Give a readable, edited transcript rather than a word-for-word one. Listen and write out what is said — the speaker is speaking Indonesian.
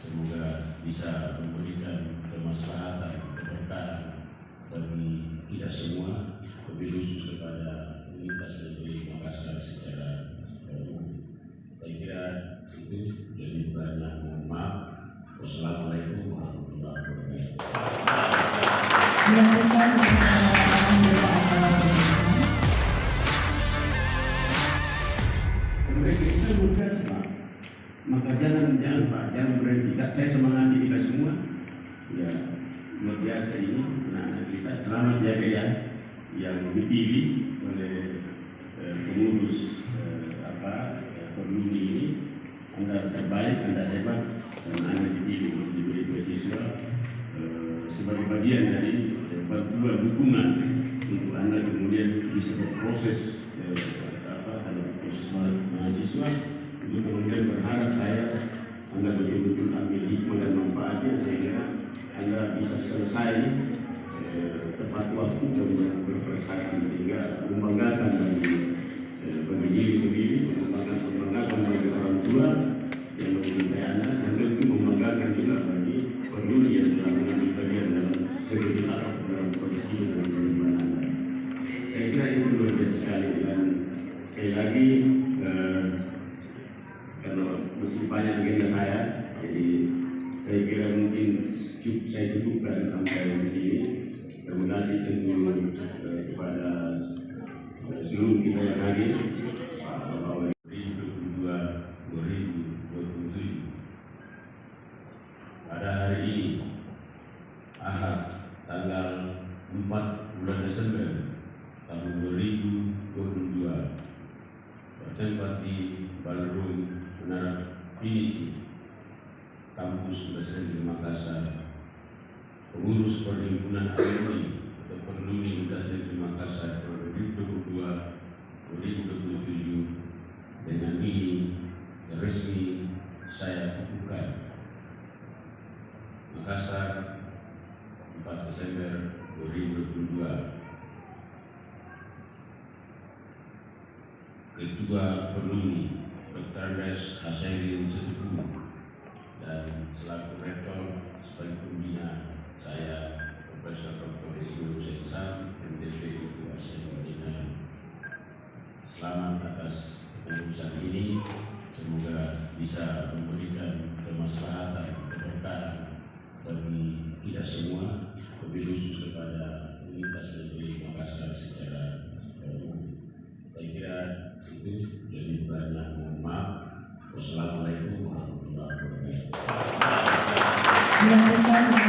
semoga bisa memberikan kemaslahatan, keberkahan bagi kita semua, lebih khusus kepada komunitas negeri Makassar secara umum. Saya kira itu, lebih banyak mohon maaf. Wassalamualaikum warahmatullahi wabarakatuh. Kita bukan, maka jangan berhenti. Saya semangati kita semua. Ya, luar biasa ini anak-anak kita. Selamat ya yang dipilih oleh pengurus Perluni ini. Anda terbaik, Anda hebat, dan Anda dipilih untuk diberi beasiswa sebagai bagian dari bantuan dukungan untuk Anda kemudian bisa berproses dalam proses mahasiswa. Untuk kemudian berharap Anda betul-betul ambil hikmah dan manfaatnya sehingga Anda bisa selesai tepat waktu dan berprestasi sehingga membanggakan bagi diri sendiri, membanggakan bagi orang tua yang mencintai Anda, dan tentu membanggakan juga bagi Perluni yang telah mengambil bagian dalam segenap dalam kondisi dan kehidupan Anda. Saya kira itu luar biasa sekali, dan sekali lagi kalau mesti banyak agenda saya, jadi saya kira mungkin saya cukupkan sampai di sini. Terima kasih semua kepada seluruh kita yang hadir. 2022-2027 pada hari ini, Ahad, tanggal 4 bulan Desember tahun 2022, bertempat di Ballroom Menara Pinisi, Kampus Universitas Negeri Makassar, pengurus Perhimpunan Alumni atau Perluni Universitas Negeri Makassar 2022-2027 dengan ini resmi saya kukuhkan. Makassar, 4 Desember 2022. Ketua Perluni Dr. Andreas Hasairi Setuku, dan selaku rektor sebagai pembina saya Profesor Dr. Ismail Hussein Sam, MDP Ketua Pembina. Selamat atas keputusan ini, semoga bisa memberikan kemaslahatan, keberkahan bagi kita semua, lebih khusus kepada komunitas negeri Makassar secara umum. Saya kira itu, lebih banyak mohon maaf. Wassalamualaikum warahmatullahi wabarakatuh.